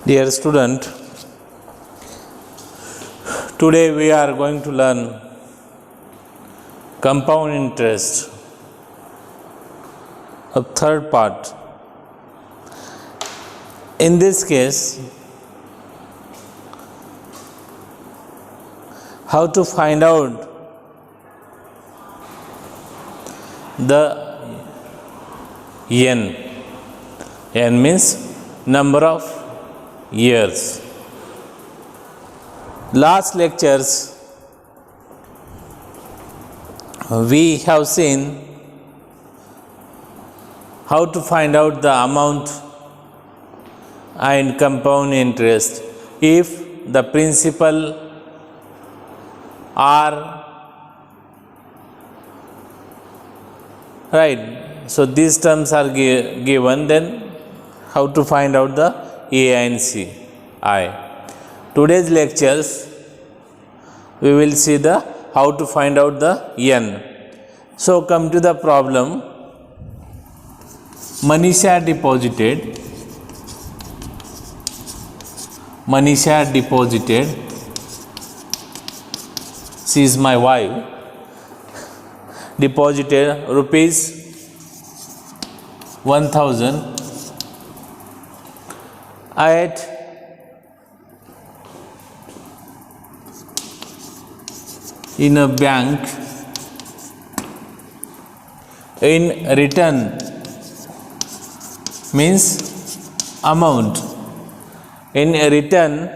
Dear student, today we are going to learn compound interest of third part. In this case, how to find out the n. N means number of years. Last lectures we have seen how to find out the amount and compound interest if the principal are right. So these terms are given, then how to find out the A and C, I. Today's lectures we will see the how to find out the n. So come to the problem. Manisha deposited. She is my wife. Deposited rupees 1000 at in a bank. In return means amount. In return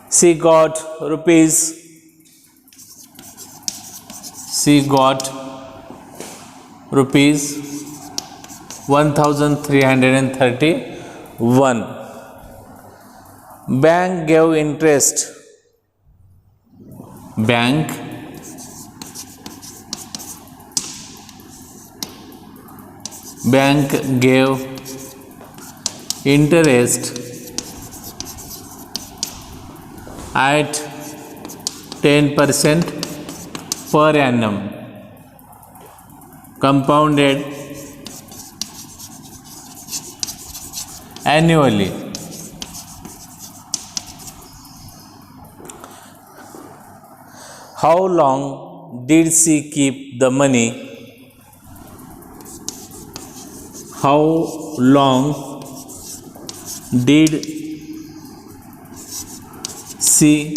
she got rupees 1331. Bank gave interest. Bank gave interest at 10% per annum, compounded annually. How long did she keep the money? How long did she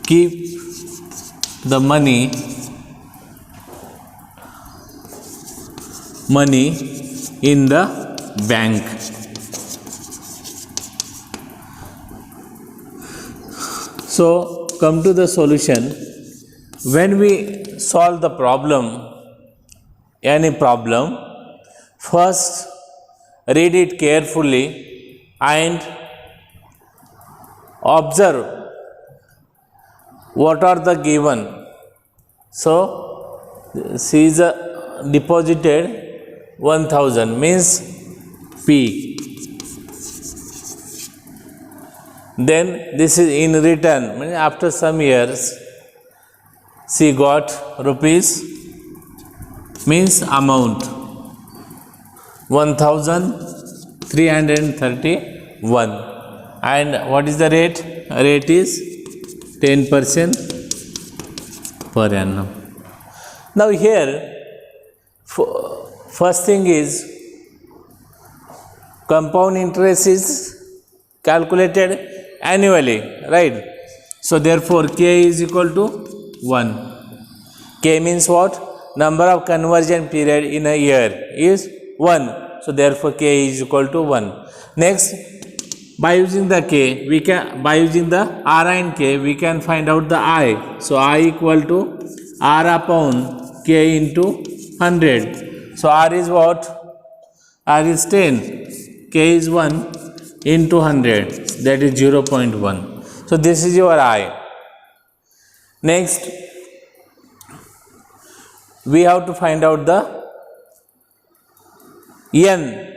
keep the money in the bank? So come to the solution. When we solve the problem, any problem, first read it carefully and observe what are the given. So she is deposited 1000 means P. Then this is in return, after some years she got rupees means amount 1331. And what is the rate? Rate is 10% per annum. Now here first thing is compound interest is calculated annually, right? So therefore K is equal to 1. K means what? Number of conversion period in a year is 1. So therefore K is equal to 1. Next, by using the K, by using the R and K, we can find out the I. So I equal to R upon K into 100. So R is what? R is 10. K is 1 into 100. That is 0.1. So this is your I. Next, we have to find out the n.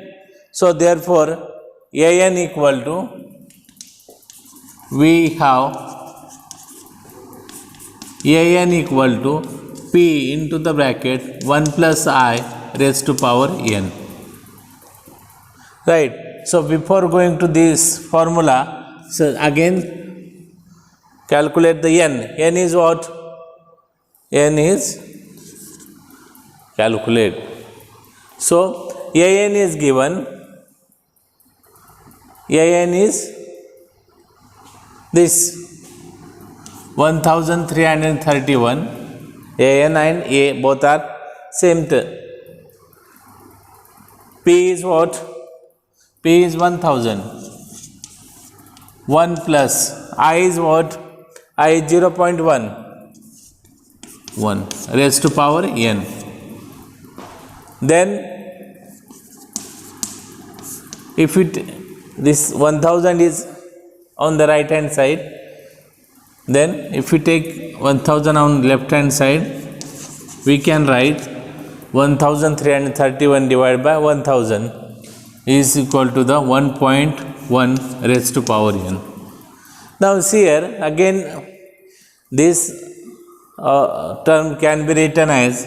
So therefore an equal to, we have an equal to P into the bracket 1 plus I raised to power n. Right. So before going to this formula, so again calculate the n. N is what? N is calculate. So an is given. An is this 1331. An and a both are same. P is what? P is 1000. 1 plus I is what? I is 0.1. 1 raised to power n. Then if this 1000 is on the right hand side, then if we take 1000 on left hand side, we can write 1331 divided by 1000 is equal to the 1.1 raised to power n. Now see here again, this term can be written as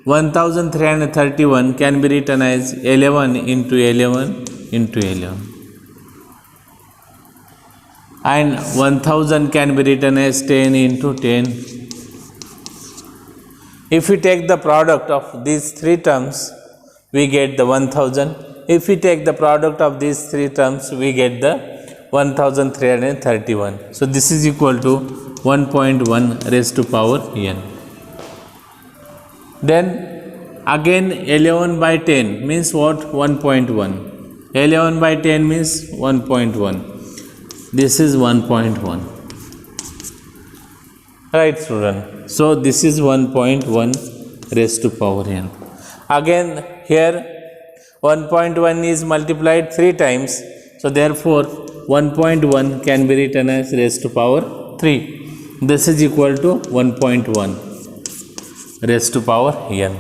1331 can be written as 11 into 11 into 11, and 1000 can be written as 10 into 10. If we take the product of these three terms, we get the 1000. If we take the product of these three terms, we get the 1331. So this is equal to 1.1 raised to power n. Then again 11 by 10 means what? 1.1. 11 by 10 means 1.1. This is 1.1. Right, student? So this is 1.1 raised to power n. Again here 1.1 is multiplied 3 times. So therefore 1.1 can be written as raised to power 3. This is equal to 1.1 raised to power n.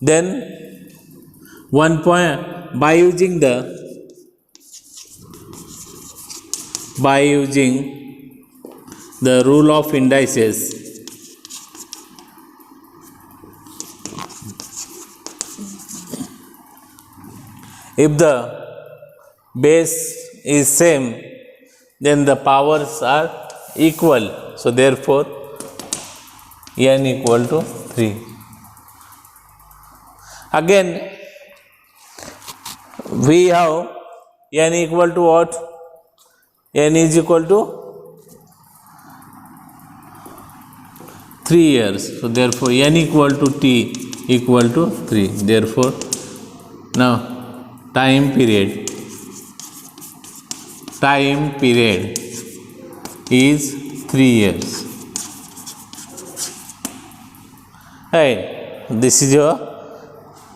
Then by using the rule of indices, if the base is same, then the powers are equal. So therefore n equal to 3. Again we have n equal to what? N is equal to 3 years. So therefore n equal to t equal to 3. Therefore now time period is 3 years. Right. This is your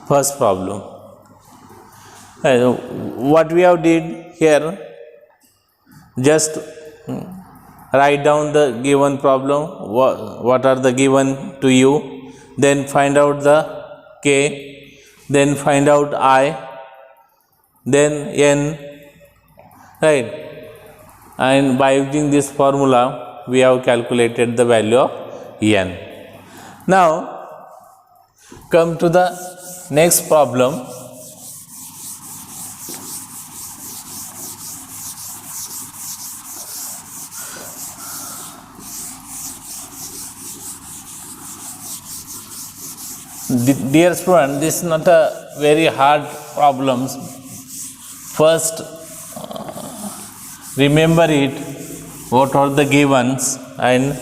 first problem. What we have did here, just write down the given problem, what are the given to you, then find out the k, then find out I, then n, right? And by using this formula, we have calculated the value of n. Now come to the next problem. Dear student, this is not a very hard problem. First, remember it, what are the givens and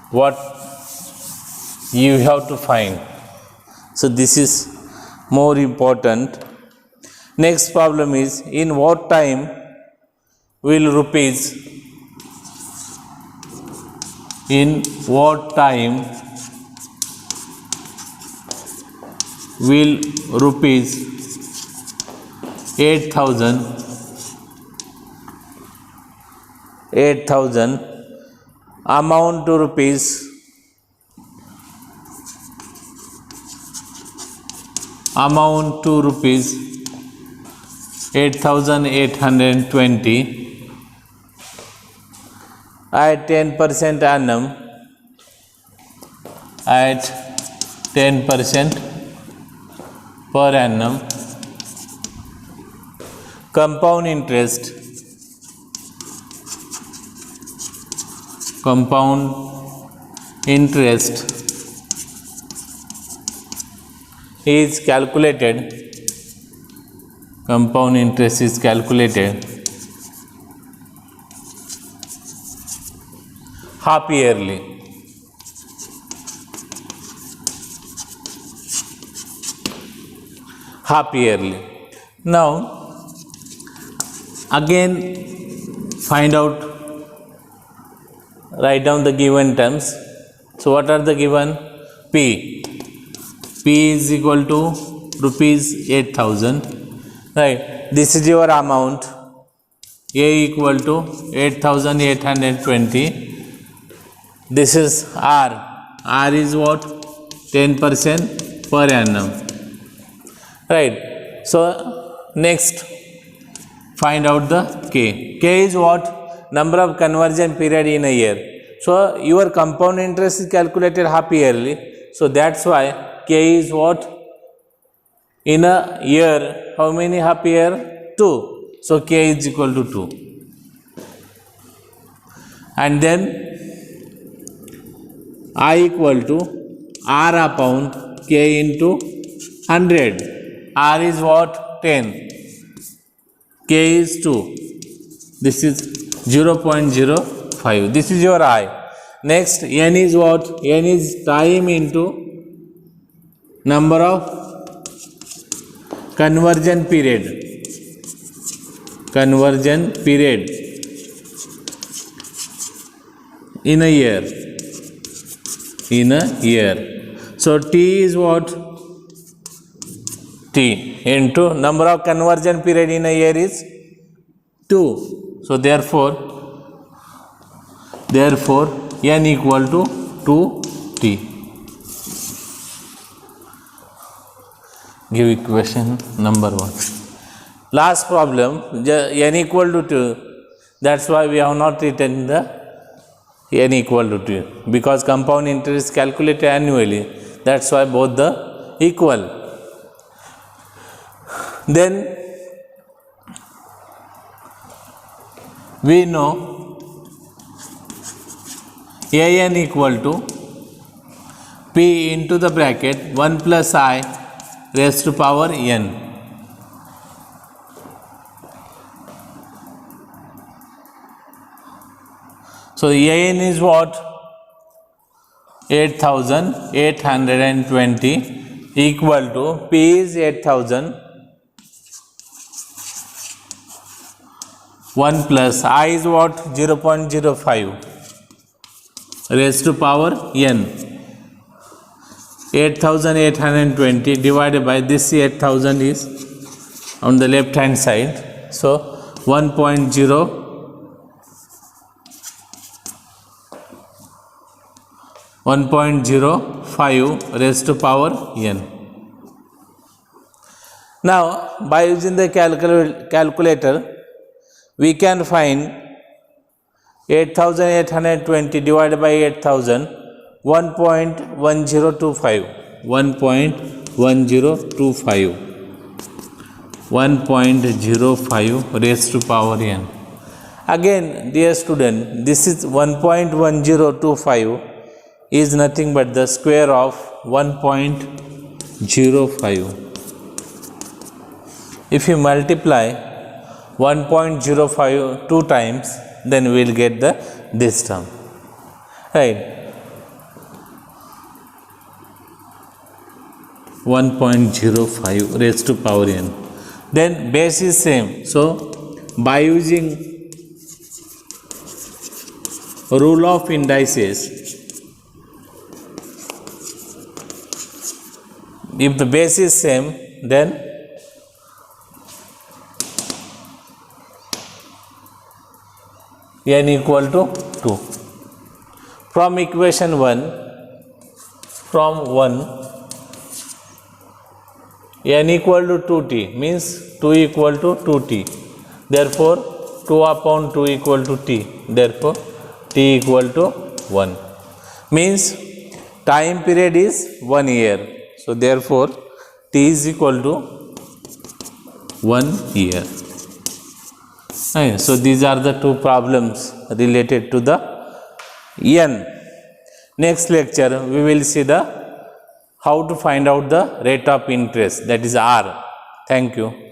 what you have to find. So this is more important. Next problem is, in what time will rupees will rupees 8,000 amount to rupees 8,820 at 10% annum at 10% per annum. Compound interest is calculated. Compound interest is calculated half yearly. Now again find out, write down the given terms. So what are the given? P is equal to rupees 8,000, right? This is your amount. A equal to 8,820. This is R. R is what? 10% per annum, right? So next find out the K. K is what? Number of conversion period in a year. So your compound interest is calculated half yearly. So that's why K is what? In a year, how many half year? 2. So K is equal to 2. And then I equal to R upon K into 100. R is what? 10. K is 2. This is 0.05. This is your I. Next, N is what? N is time into number of conversion period. In a year. So T is what? T into number of conversion period in a year is 2. So therefore N equal to 2T. Give equation number 1. Last problem, N equal to 2. That's why we have not written the N equal to 2, because compound interest is calculated annually. That's why both the equal. Then we know AN equal to P into the bracket 1 plus I raised to power N. So AN is what? 8,820 equal to P is 8,000. 1 plus I is what? 0.05 raised to power N. 8,820 divided by this 8,000 is on the left hand side. So 1.05 raised to power N. Now by using the calculator we can find 8,820 divided by 8,000, 1.1025. 1.05 raised to power N. Again, dear student, this is 1.1025 is nothing but the square of 1.05. If you multiply 1.05 2 times, then we will get this term, right? 1.05 raised to power N. Then base is same. So by using rule of indices, if the base is same, then N equal to 2. From equation 1, N equal to 2T means 2 equal to 2T. Therefore 2 upon 2 equal to T. Therefore T equal to 1. Means time period is 1 year. So therefore t is equal to 1 year. Right. So these are the two problems related to the n. Next lecture we will see the how to find out the rate of interest, that is R. Thank you.